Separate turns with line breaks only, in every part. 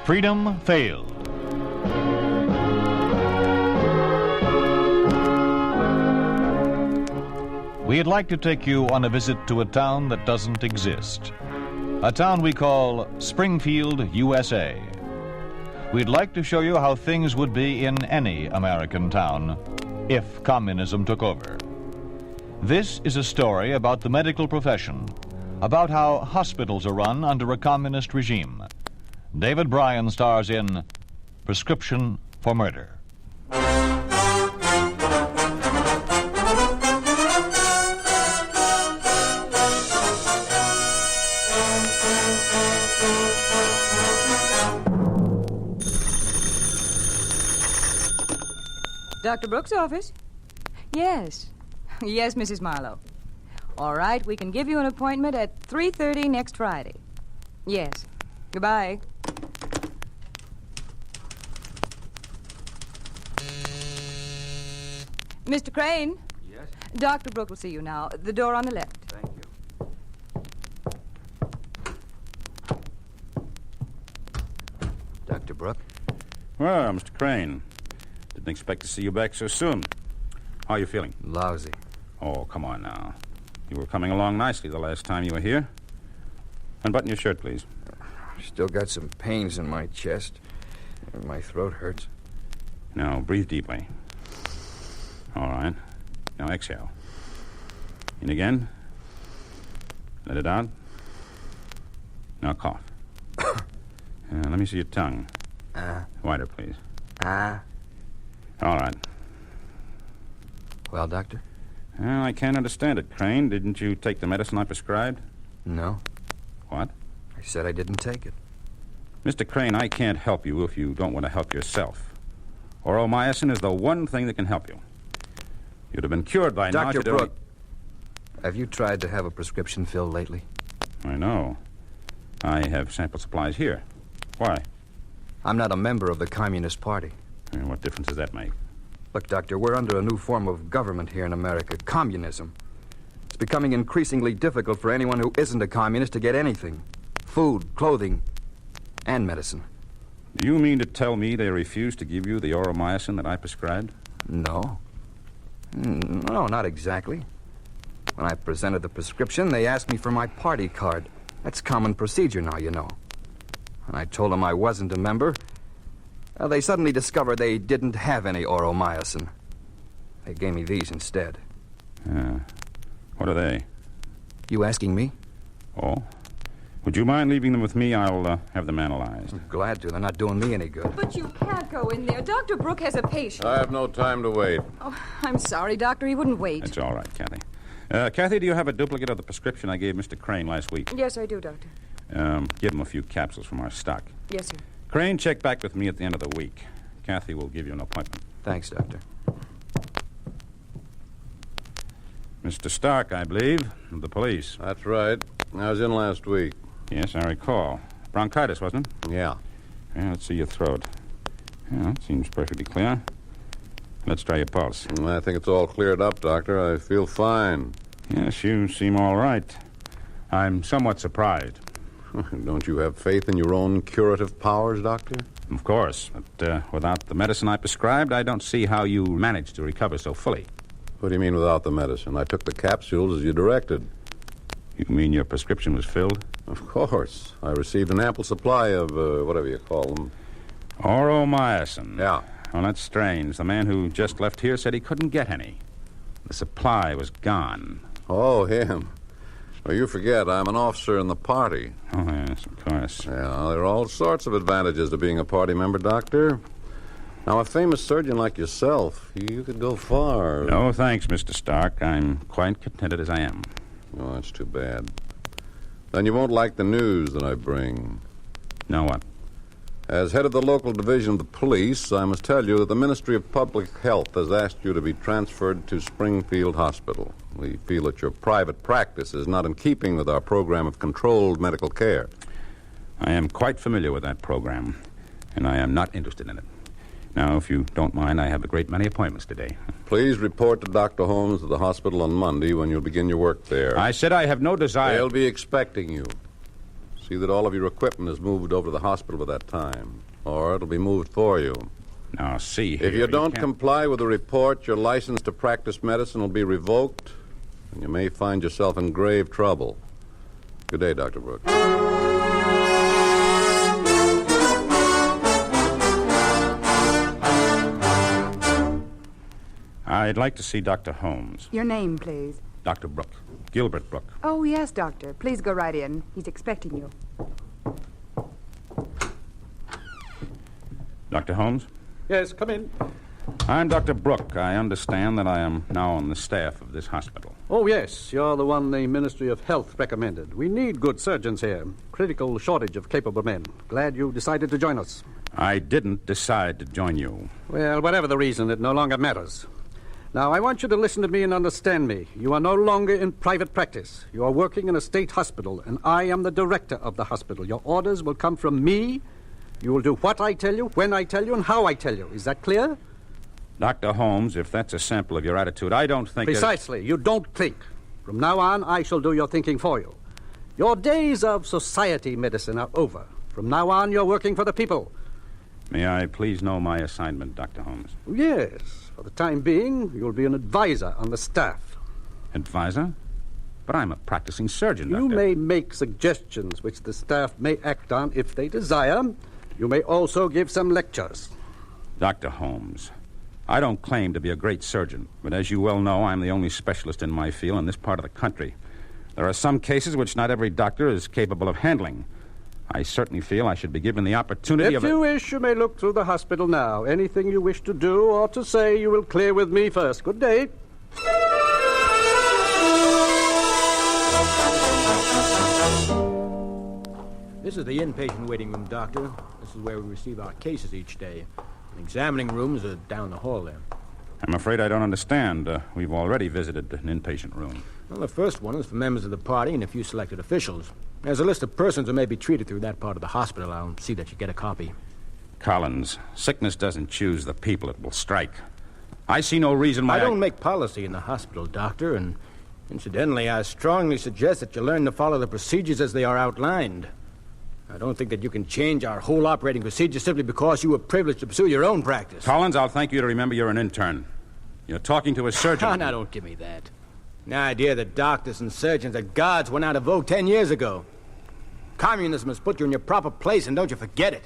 freedom failed. We'd like to take you on a visit to a town that doesn't exist. A town we call Springfield, USA. We'd like to show you how things would be in any American town if communism took over. This is a story about the medical profession, about how hospitals are run under a communist regime. David Bryan stars in Prescription for Murder.
Dr. Brooks' office? Yes. Yes, Mrs. Marlowe. All right, we can give you an appointment at 3:30 next Friday. Yes. Goodbye. Mr. Crane?
Yes?
Dr. Brooks will see you now. The door on the left.
Thank you. Dr. Brooke?
Well, Mr. Crane, didn't expect to see you back so soon. How are you feeling?
Lousy.
Oh, come on now. You were coming along nicely the last time you were here. Unbutton your shirt, please.
Still got some pains in my chest. And my throat hurts.
Now, breathe deeply. All right. Now, exhale. In again. Let it out. Now, cough. Let me see your tongue. Wider, please. All right.
Well, Doctor?
Well, I can't understand it, Crane. Didn't you take the medicine I prescribed?
No.
What?
I said I didn't take it.
Mr. Crane, I can't help you if you don't want to help yourself. Oromycin is the one thing that can help you. You'd have been cured by now.
Dr. Brooke, have you tried to have a prescription filled lately?
I know. I have sample supplies here. Why?
I'm not a member of the Communist Party.
And what difference does that make?
Look, Doctor, we're under a new form of government here in America, communism. It's becoming increasingly difficult for anyone who isn't a communist to get anything. Food, clothing, and medicine.
Do you mean to tell me they refuse to give you the oromycin that I prescribed?
No. No, not exactly. When I presented the prescription, they asked me for my party card. That's common procedure now, you know. When I told them I wasn't a member, they suddenly discovered they didn't have any oromycin. They gave me these instead.
What are they?
You asking me?
Oh? Would you mind leaving them with me? I'll have them analyzed.
I'm glad to. They're not doing me any good.
But you can't go in there. Dr. Brooke has a patient.
I have no time to wait.
Oh, I'm sorry, Doctor. He wouldn't wait.
That's all right, Kathy. Kathy, do you have a duplicate of the prescription I gave Mr. Crane last week?
Yes, I do, Doctor.
Give him a few capsules from our stock.
Yes, sir.
Crane, check back with me at the end of the week. Kathy will give you an appointment.
Thanks, Doctor.
Mr. Stark, I believe, of the police.
That's right. I was in last week.
Yes, I recall. Bronchitis, wasn't it?
Yeah.
Let's see your throat. Yeah, it seems perfectly clear. Let's try your pulse.
I think it's all cleared up, Doctor. I feel fine.
Yes, you seem all right. I'm somewhat surprised.
Don't you have faith in your own curative powers, Doctor?
Of course, but without the medicine I prescribed, I don't see how you managed to recover so fully.
What do you mean without the medicine? I took the capsules as you directed.
You mean your prescription was filled?
Of course. I received an ample supply of, whatever you call them.
Oromycin.
Yeah.
Well, that's strange. The man who just left here said he couldn't get any. The supply was gone.
Oh, him. Well, you forget, I'm an officer in the party.
Oh, yes, of course.
Yeah, there are all sorts of advantages to being a party member, Doctor. Now, a famous surgeon like yourself, you could go far.
No, thanks, Mr. Stark. I'm quite contented as I am.
Oh, that's too bad. Then you won't like the news that I bring.
Now what?
As head of the local division of the police, I must tell you that the Ministry of Public Health has asked you to be transferred to Springfield Hospital. We feel that your private practice is not in keeping with our program of controlled medical care.
I am quite familiar with that program, and I am not interested in it. Now, if you don't mind, I have a great many appointments today.
Please report to Dr. Holmes at the hospital on Monday when you'll begin your work there.
I said I have no desire...
They'll be expecting you. See that all of your equipment is moved over to the hospital by that time, or it'll be moved for you.
Now, see here.
If you don't
can't-
comply with the report, your license to practice medicine will be revoked, and you may find yourself in grave trouble. Good day, Dr. Brooks.
I'd like to see Dr. Holmes.
Your name, please.
Dr. Brooke. Gilbert Brooke.
Oh, yes, doctor. Please go right in. He's expecting you.
Dr. Holmes?
Yes, come in.
I'm Dr. Brooke. I understand that I am now on the staff of this hospital.
Oh, yes, you're the one the Ministry of Health recommended. We need good surgeons here. Critical shortage of capable men. Glad you decided to join us.
I didn't decide to join you.
Well, whatever the reason, it no longer matters. Now, I want you to listen to me and understand me. You are no longer in private practice. You are working in a state hospital, and I am the director of the hospital. Your orders will come from me. You will do what I tell you, when I tell you, and how I tell you. Is that clear?
Dr. Holmes, if that's a sample of your attitude, I don't think...
Precisely. You don't think. From now on, I shall do your thinking for you. Your days of society medicine are over. From now on, you're working for the people.
May I please know my assignment, Dr. Holmes?
Yes. For the time being, you'll be an advisor on the staff.
Advisor? But I'm a practicing surgeon, Doctor.
You may make suggestions which the staff may act on if they desire. You may also give some lectures.
Dr. Holmes, I don't claim to be a great surgeon, but as you well know, I'm the only specialist in my field in this part of the country. There are some cases which not every doctor is capable of handling. I certainly feel I should be given the opportunity
If you wish, you may look through the hospital now. Anything you wish to do or to say, you will clear with me first. Good day.
This is the inpatient waiting room, Doctor. This is where we receive our cases each day. The examining rooms are down the hall there.
I'm afraid I don't understand. We've already visited an inpatient room.
Well, the first one is for members of the party and a few selected officials. There's a list of persons who may be treated through that part of the hospital. I'll see that you get a copy.
Collins, sickness doesn't choose the people it will strike. I see no reason why
I don't make policy in the hospital, Doctor, and incidentally, I strongly suggest that you learn to follow the procedures as they are outlined. I don't think that you can change our whole operating procedure simply because you were privileged to pursue your own practice.
Collins, I'll thank you to remember you're an intern. You're talking to a surgeon.
Oh, now, don't give me that. The idea that doctors and surgeons are gods went out of vogue 10 years ago. Communism has put you in your proper place, and don't you forget it.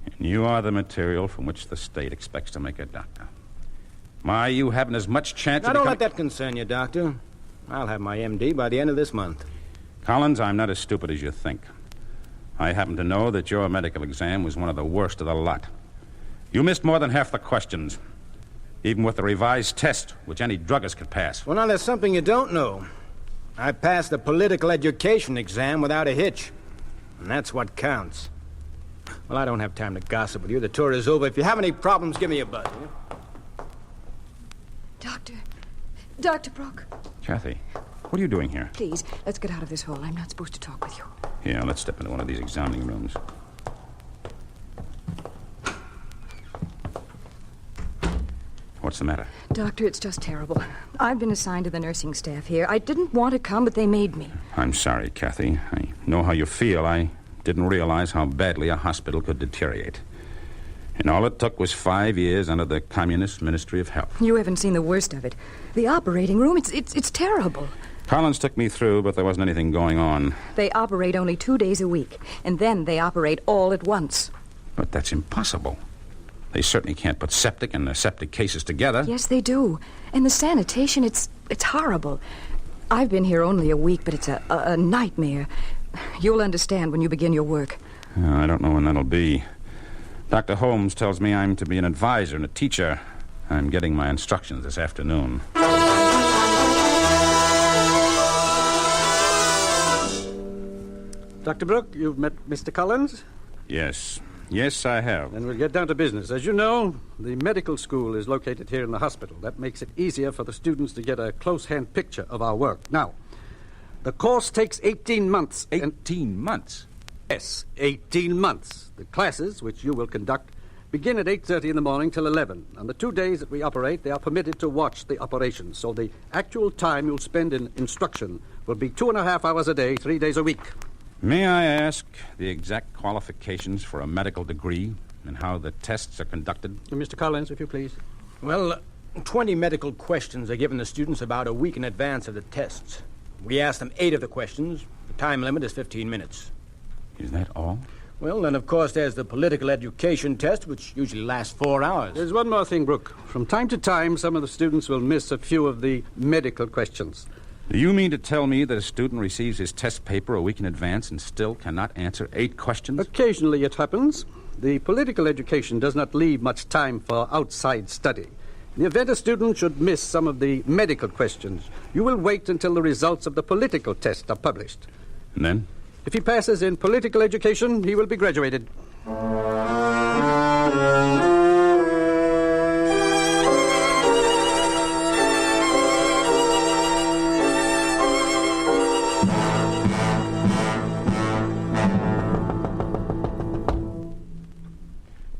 And you are the material from which the state expects to make a doctor. My, you haven't as much chance
Now,
of
don't
becoming...
let that concern you, Doctor. I'll have my MD by the end of this month.
Collins, I'm not as stupid as you think. I happen to know that your medical exam was one of the worst of the lot. You missed more than half the questions, even with the revised test, which any druggist could pass.
Well, now, there's something you don't know. I passed the political education exam without a hitch, and that's what counts. Well, I don't have time to gossip with you. The tour is over. If you have any problems, give me a buzz.
Dr. Brooke,
Kathy, what are you doing here?
please, let's get out of this hall. I'm not supposed to talk with you.
Here, let's step into one of these examining rooms. What's the matter?
Doctor, it's just terrible. I've been assigned to the nursing staff here. I didn't want to come, but they made me.
I'm sorry, Kathy. I know how you feel. I didn't realize how badly a hospital could deteriorate. And all it took was 5 years under the Communist Ministry of Health.
You haven't seen the worst of it. The operating room, it's terrible.
Collins took me through, but there wasn't anything going on.
They operate only 2 days a week, and then they operate all at once.
But that's impossible. They certainly can't put septic and aseptic cases together.
Yes, they do. And the sanitation, it's horrible. I've been here only a week, but it's a nightmare. You'll understand when you begin your work.
I don't know when that'll be. Dr. Holmes tells me I'm to be an advisor and a teacher. I'm getting my instructions this afternoon.
Dr. Brooke, you've met Mr. Collins?
Yes. Yes, I have.
Then we'll get down to business. As you know, the medical school is located here in the hospital. That makes it easier for the students to get a close-hand picture of our work. Now, the course takes 18 months.
18 months?
Yes, 18 months. The classes, which you will conduct, begin at 8:30 in the morning till 11. On the 2 days that we operate, they are permitted to watch the operation. So the actual time you'll spend in instruction will be 2.5 hours a day, 3 days a week.
May I ask the exact qualifications for a medical degree and how the tests are conducted?
Mr. Collins, if you please.
Well, 20 medical questions are given to students about a week in advance of the tests. We ask them 8 of the questions. The time limit is 15 minutes.
Is that all?
Well, then, of course, there's the political education test, which usually lasts 4 hours.
There's one more thing, Brooke. From time to time, some of the students will miss a few of the medical questions.
Do you mean to tell me that a student receives his test paper a week in advance and still cannot answer 8 questions?
Occasionally it happens. The political education does not leave much time for outside study. In the event a student should miss some of the medical questions, you will wait until the results of the political test are published.
And then?
If he passes in political education, he will be graduated.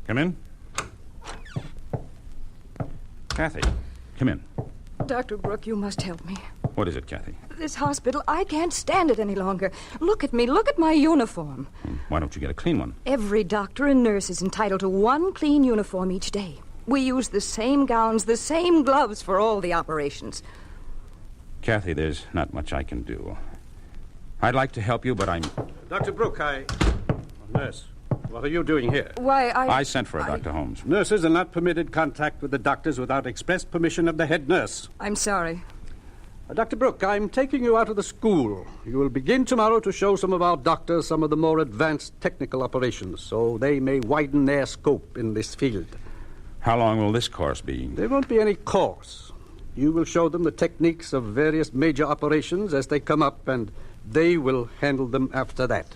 Come in. Kathy, come in.
Dr. Brooke, you must help me.
What is it, Kathy?
This hospital, I can't stand it any longer. Look at me. Look at my uniform.
Why don't you get a clean one?
Every doctor and nurse is entitled to one clean uniform each day. We use the same gowns, the same gloves for all the operations.
Kathy, there's not much I can do. I'd like to help you, but I'm...
Dr. Brooke, Nurse, what are you doing here?
Why,
I sent for Dr. Holmes.
Nurses are not permitted contact with the doctors without express permission of the head nurse.
I'm sorry.
Dr. Brooke, I'm taking you out of the school. You will begin tomorrow to show some of our doctors some of the more advanced technical operations, so they may widen their scope in this field.
How long will this course be?
There won't be any course. You will show them the techniques of various major operations as they come up, and they will handle them after that.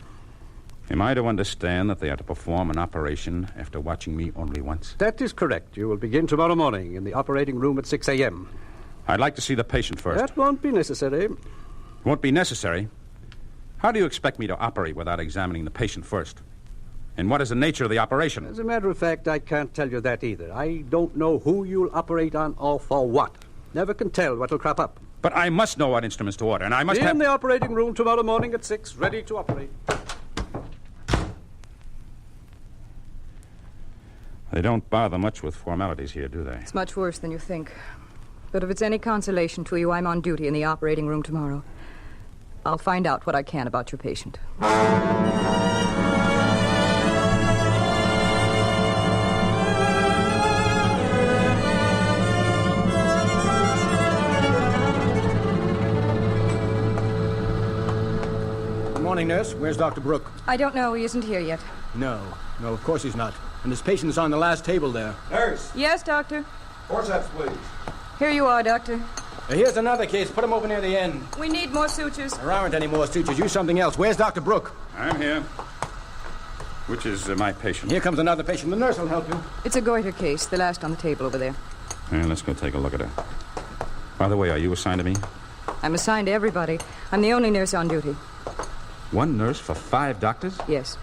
Am I to understand that they are to perform an operation after watching me only once?
That is correct. You will begin tomorrow morning in the operating room at 6 a.m.
I'd like to see the patient first.
That won't be necessary.
Won't be necessary? How do you expect me to operate without examining the patient first? And what is the nature of the operation?
As a matter of fact, I can't tell you that either. I don't know who you'll operate on or for what. Never can tell what'll crop up.
But I must know what instruments to order, and I must
Be
have...
in the operating room tomorrow morning at 6, ready to operate.
They don't bother much with formalities here, do they?
It's much worse than you think. But if it's any consolation to you, I'm on duty in the operating room tomorrow. I'll find out what I can about your patient.
Good morning, nurse. Where's Dr. Brooke?
I don't know. He isn't here yet.
No, of course he's not. And his patient is on the last table there.
Nurse,
Yes, Doctor.
forceps, please.
Here you are, Doctor.
Here's another case. Put him over near the end.
We need more sutures.
There aren't any more sutures. Use something else. Where's Dr. Brooke?
I'm here. Which is my patient?
Here comes another patient. The nurse will help you.
It's a goiter case, the last on the table over there.
Yeah, let's go take a look at her. By the way, are you assigned to me?
I'm assigned to everybody. I'm the only nurse on duty.
One nurse for 5 doctors?
Yes.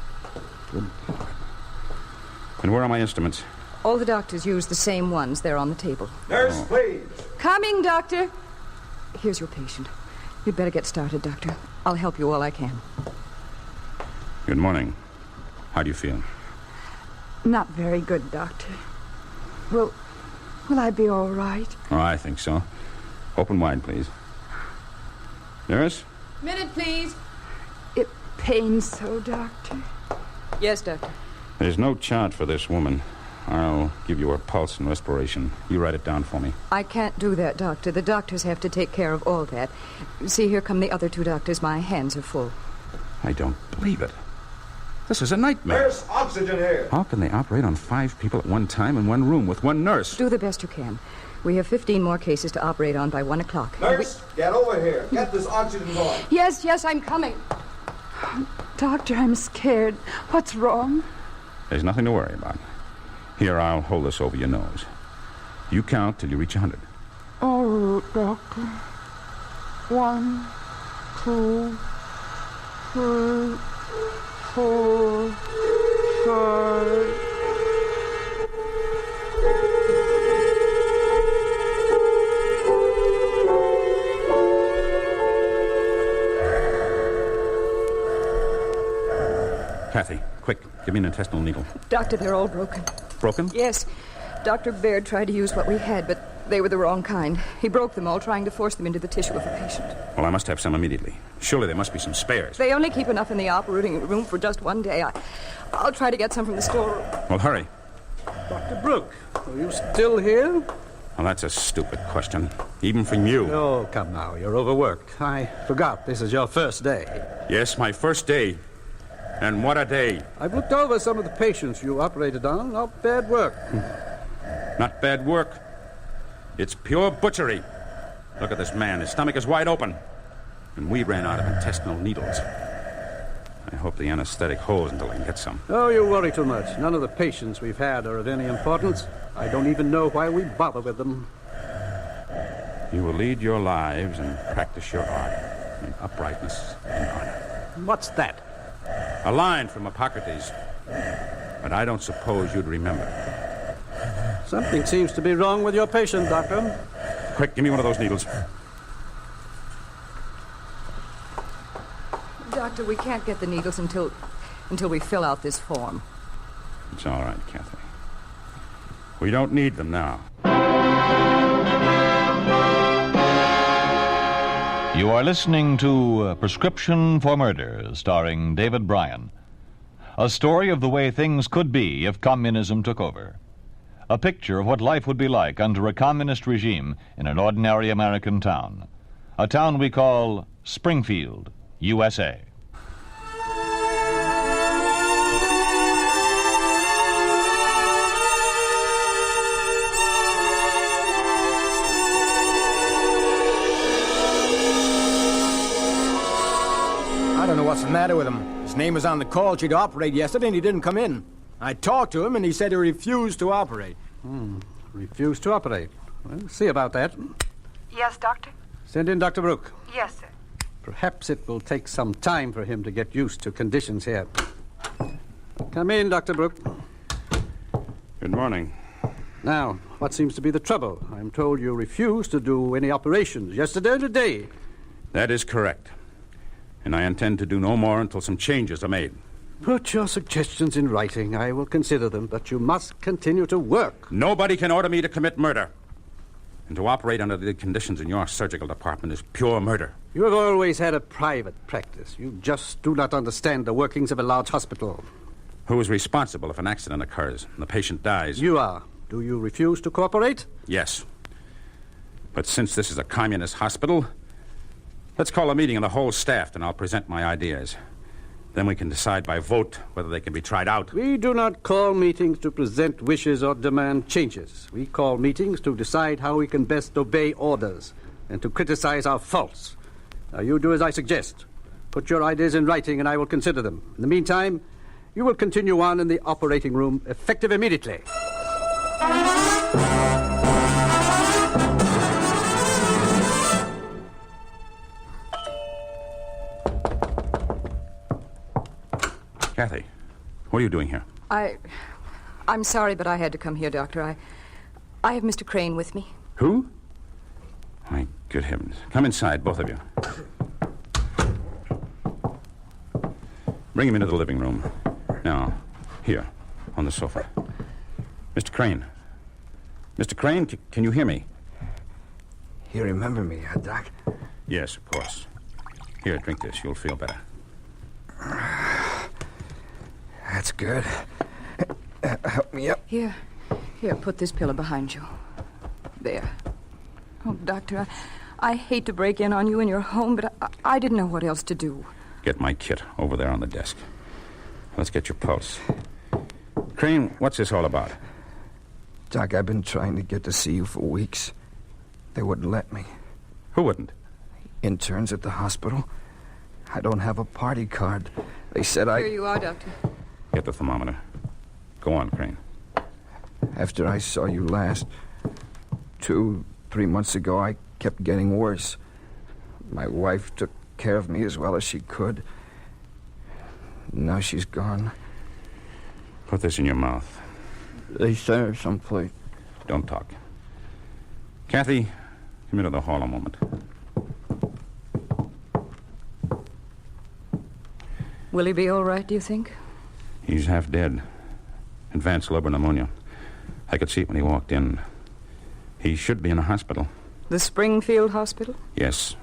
And where are my instruments?
All the doctors use the same ones. They're on the table.
Nurse, please.
Coming, Doctor. Here's your patient. You'd better get started, Doctor. I'll help you all I can.
Good morning. How do you feel?
Not very good, Doctor. Will I be all right?
Oh, I think so. Open wide, please. Nurse?
Minute, please.
It pains so, Doctor.
Yes, Doctor.
There's no charge for this woman. I'll give you her pulse and respiration. You write it down for me.
I can't do that, Doctor. The doctors have to take care of all that. See, here come the other 2 doctors. My hands are full.
I don't believe it. This is a nightmare.
Nurse, oxygen here.
How can they operate on 5 people at one time in one room with one nurse?
Do the best you can. We have 15 more cases to operate on by 1 o'clock.
Nurse, get over here. Get this oxygen going.
Yes, I'm coming.
Doctor, I'm scared. What's wrong?
There's nothing to worry about. Here, I'll hold this over your nose. You count till you reach 100.
Oh, Doctor. 1, 2, 3, 4, 5.
Give me an intestinal needle.
Doctor, they're all broken.
Broken?
Yes. Dr. Baird tried to use what we had, but they were the wrong kind. He broke them all, trying to force them into the tissue of the patient.
Well, I must have some immediately. Surely there must be some spares.
They only keep enough in the operating room for just one day. I'll try to get some from the storeroom.
Well, hurry.
Dr. Brooke, are you still here?
Well, that's a stupid question. Even from you.
Oh, come now. You're overworked. I forgot this is your first day.
Yes, my first day. And what a day.
I've looked over some of the patients you operated on. Not bad work.
Not bad work. It's pure butchery. Look at this man. His stomach is wide open. And we ran out of intestinal needles. I hope the anesthetic holds until I can get some.
Oh, you worry too much. None of the patients we've had are of any importance. I don't even know why we bother with them.
You will lead your lives and practice your art in uprightness and honor.
What's that?
A line from Hippocrates. But I don't suppose you'd remember.
Something seems to be wrong with your patient, Doctor.
Quick, give me one of those needles.
Doctor, we can't get the needles until we fill out this form.
It's all right, Kathy. We don't need them now.
You are listening to Prescription for Murder, starring David Bryan. A story of the way things could be if communism took over. A picture of what life would be like under a communist regime in an ordinary American town. A town we call Springfield, USA.
I don't know what's the matter with him. His name was on the call sheet to operate yesterday, and he didn't come in. I talked to him, and he said he refused to operate.
Refused to operate. Well, see about that.
Yes, Doctor?
Send in Dr. Brooke.
Yes, sir.
Perhaps it will take some time for him to get used to conditions here. Come in, Dr. Brooke.
Good morning.
Now, what seems to be the trouble? I'm told you refused to do any operations yesterday and today.
That is correct. And I intend to do no more until some changes are made.
Put your suggestions in writing. I will consider them, but you must continue to work.
Nobody can order me to commit murder. And to operate under the conditions in your surgical department is pure murder.
You have always had a private practice. You just do not understand the workings of a large hospital.
Who is responsible if an accident occurs and the patient dies?
You are. Do you refuse to cooperate?
Yes. But since this is a communist hospital, let's call a meeting of the whole staff, and I'll present my ideas. Then we can decide by vote whether they can be tried out.
We do not call meetings to present wishes or demand changes. We call meetings to decide how we can best obey orders and to criticize our faults. Now, you do as I suggest. Put your ideas in writing, and I will consider them. In the meantime, you will continue on in the operating room, effective immediately.
Kathy, what are you doing here?
I'm sorry, but I had to come here, Doctor. I have Mr. Crane with me.
Who? My good heavens. Come inside, both of you. Bring him into the living room. Now, here, on the sofa. Mr. Crane. Mr. Crane, can you hear me?
You remember me, Doc?
Yes, of course. Here, drink this. You'll feel better.
That's good. Help me up.
Here, put this pillow behind you. There. Oh, Doctor, I hate to break in on you in your home, but I didn't know what else to do.
Get my kit over there on the desk. Let's get your pulse. Crane, what's this all about?
Doc, I've been trying to get to see you for weeks. They wouldn't let me.
Who wouldn't?
Interns at the hospital. I don't have a party card. They said
Here you are, Doctor.
Get the thermometer. Go on, Crane.
After I saw you last, 2-3 months ago, I kept getting worse. My wife took care of me as well as she could. Now she's gone.
Put this in your mouth.
They sent her someplace.
Don't talk. Kathy, come into the hall a moment.
Will he be all right, do you think?
He's half dead. Advanced lobar pneumonia. I could see it when he walked in. He should be in a hospital.
The Springfield Hospital?
Yes.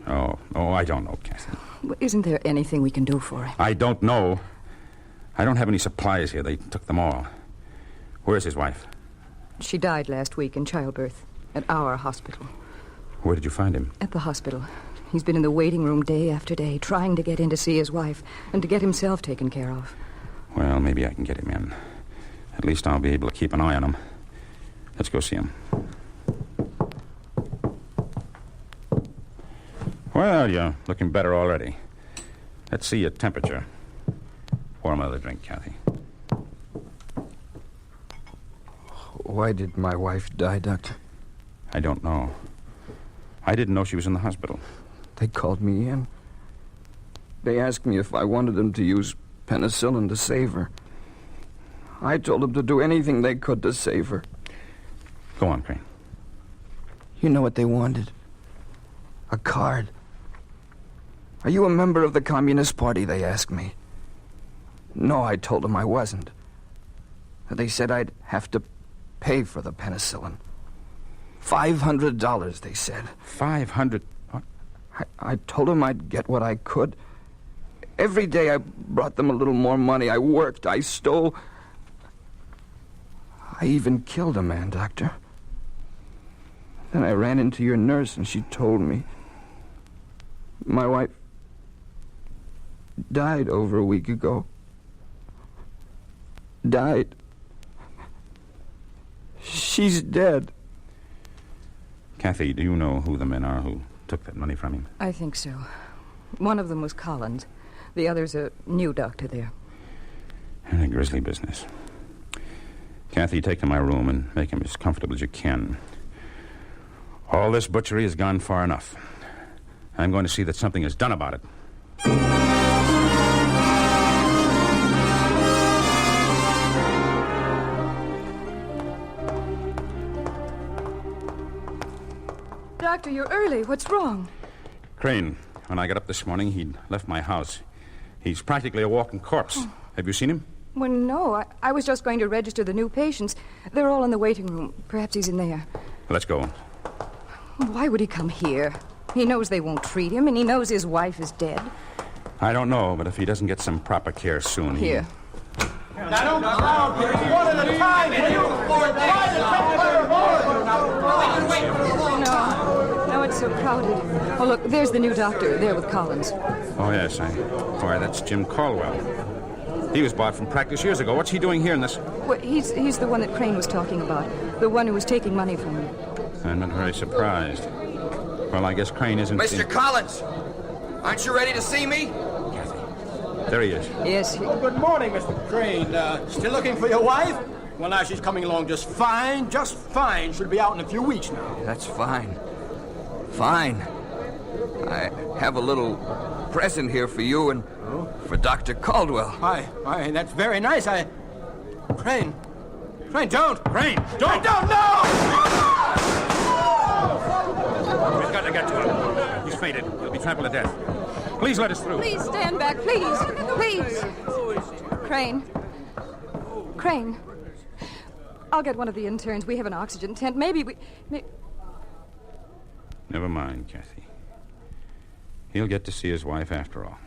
Oh, I don't know, Kathy.
Well, isn't there anything we can do for him?
I don't know. I don't have any supplies here. They took them all. Where's his wife?
She died last week in childbirth at our hospital.
Where did you find him?
At the hospital. He's been in the waiting room day after day, trying to get in to see his wife and to get himself taken care of.
Well, maybe I can get him in. At least I'll be able to keep an eye on him. Let's go see him. Well, you're looking better already. Let's see your temperature. Pour another drink, Kathy.
Why did my wife die, Doctor?
I don't know. I didn't know she was in the hospital.
They called me in. They asked me if I wanted them to use penicillin to save her. I told them to do anything they could to save her.
Go on, Crane.
You know what they wanted? A card. Are you a member of the Communist Party, they asked me. No, I told them I wasn't. They said I'd have to pay for the penicillin. $500, they said.
500?
I told them I'd get what I could. Every day I brought them a little more money. I worked, I stole. I even killed a man, Doctor. Then I ran into your nurse and she told me my wife died over a week ago. Died. She's dead.
Kathy, do you know who the men are who took that money from him?
I think so. One of them was Collins. The other's a new doctor there.
A grisly business. Kathy, take to my room and make him as comfortable as you can. All this butchery has gone far enough. I'm going to see that something is done about it.
Doctor, you're early. What's wrong?
Crane, when I got up this morning, he'd left my house. He's practically a walking corpse. Oh. Have you seen him?
Well, no. I was just going to register the new patients. They're all in the waiting room. Perhaps he's in there.
Let's go.
Why would he come here? He knows they won't treat him, and he knows his wife is dead.
I don't know, but if he doesn't get some proper care soon,
Here.
Now don't crowd here. One at a time.
No, it's so crowded. Oh, look, there's the new doctor, there with Collins.
Oh, yes. Why, that's Jim Caldwell. He was bought from practice years ago. What's he doing here in this?
Well, he's the one that Crane was talking about. The one who was taking money from him.
I'm not very surprised. Well, I guess Crane isn't...
Mr. Collins! Aren't you ready to see me?
Kathy. There he is.
Yes,
Oh, good morning, Mr. Crane. Still looking for your wife? Well, now she's coming along just fine, just fine. She'll be out in a few weeks now.
That's fine. Fine. I have a little present here for you and for Dr. Caldwell.
Why, that's very nice. Crane, don't!
Crane, don't!
Don't, no!
We've got to get to him. He's fainted. He'll be trampled to death. Please let us through.
Please stand back, please. Please. Crane. I'll get one of the interns. We have an oxygen tent. Maybe.
Never mind, Kathy. He'll get to see his wife after all.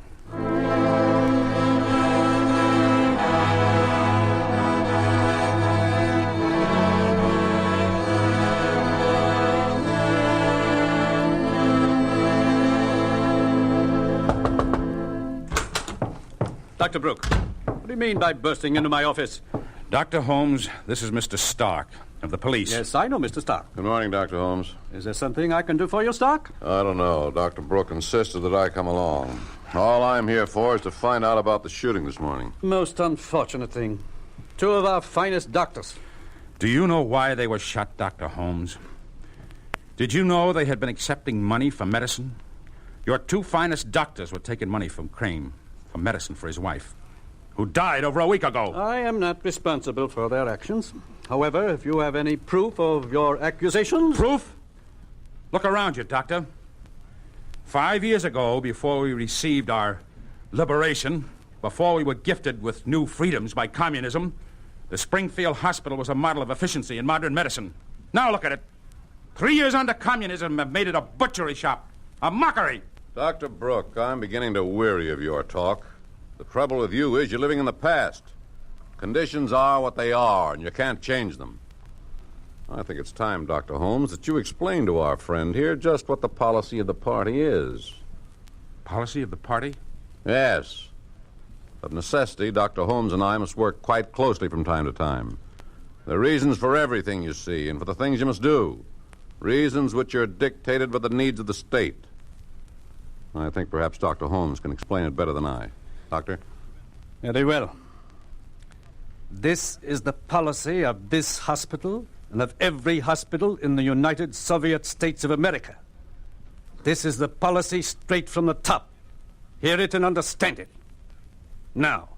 Dr. Brooke, what do you mean by bursting into my office?
Dr. Holmes, this is Mr. Stark of the police.
Yes, I know Mr. Stark.
Good morning, Dr. Holmes.
Is there something I can do for you, Stark?
I don't know. Dr. Brooke insisted that I come along. All I'm here for is to find out about the shooting this morning.
Most unfortunate thing. Two of our finest doctors.
Do you know why they were shot, Dr. Holmes? Did you know they had been accepting money for medicine? Your two finest doctors were taking money from Crane for medicine for his wife, who died over a week ago.
I am not responsible for their actions. However, if you have any proof of your accusations...
Proof? Look around you, Doctor. 5 years ago, before we received our liberation, Before we were gifted with new freedoms by communism, the Springfield Hospital was a model of efficiency in modern medicine. Now look at it. 3 years under communism have made it a butchery shop, a mockery.
Dr. Brooke, I'm beginning to weary of your talk. The trouble with you is you're living in the past. Conditions are what they are, and you can't change them. I think it's time, Dr. Holmes, that you explain to our friend here just what the policy of the party is.
Policy of the party?
Yes. Of necessity, Dr. Holmes and I must work quite closely from time to time. There are reasons for everything, you see, and for the things you must do. Reasons which are dictated by the needs of the state. I think perhaps Dr. Holmes can explain it better than I. Doctor?
Very well. This is the policy of this hospital and of every hospital in the United Soviet States of America. This is the policy straight from the top. Hear it and understand it. Now,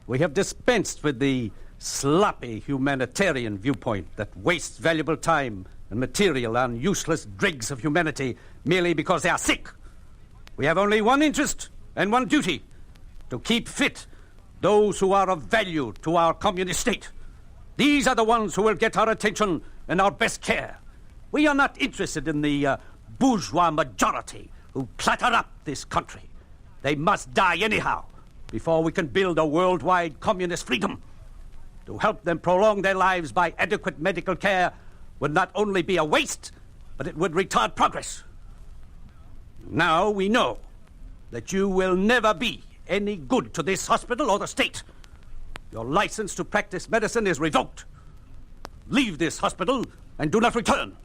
we have dispensed with the sloppy humanitarian viewpoint that wastes valuable time and material on useless dregs of humanity merely because they are sick. We have only one interest and one duty: to keep fit those who are of value to our communist state. These are the ones who will get our attention and our best care. We are not interested in the bourgeois majority who clutter up this country. They must die anyhow before we can build a worldwide communist freedom. To help them prolong their lives by adequate medical care would not only be a waste, but it would retard progress. Now we know that you will never be any good to this hospital or the state. Your license to practice medicine is revoked. Leave this hospital and do not return.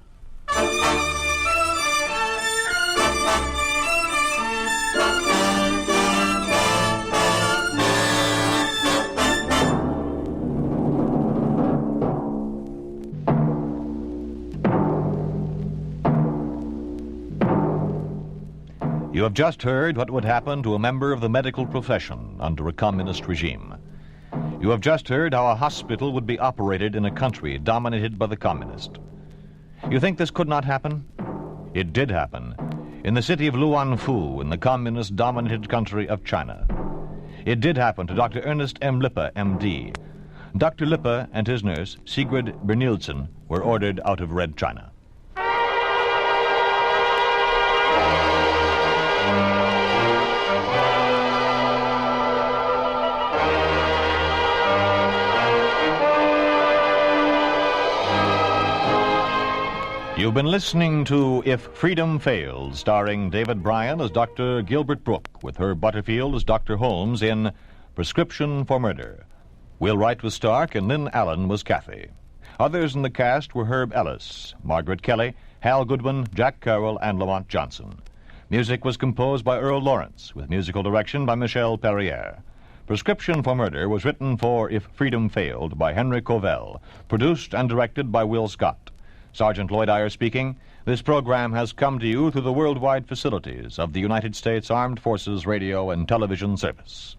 You have just heard what would happen to a member of the medical profession under a communist regime. You have just heard how a hospital would be operated in a country dominated by the communist. You think this could not happen? It did happen in the city of Luanfu in the communist-dominated country of China. It did happen to Dr. Ernest M. Lippe, M.D. Dr. Lippe and his nurse, Sigrid Bernildsen, were ordered out of Red China. You've been listening to If Freedom Fails, starring David Bryan as Dr. Gilbert Brooke, with Herb Butterfield as Dr. Holmes in Prescription for Murder. Will Wright was Stark and Lynn Allen was Kathy. Others in the cast were Herb Ellis, Margaret Kelly, Hal Goodwin, Jack Carroll, and Lamont Johnson. Music was composed by Earl Lawrence, with musical direction by Michel Perrier. Prescription for Murder was written for If Freedom Failed by Henry Covell, produced and directed by Will Scott. Sergeant Lloyd Eyre speaking. This program has come to you through the worldwide facilities of the United States Armed Forces Radio and Television Service.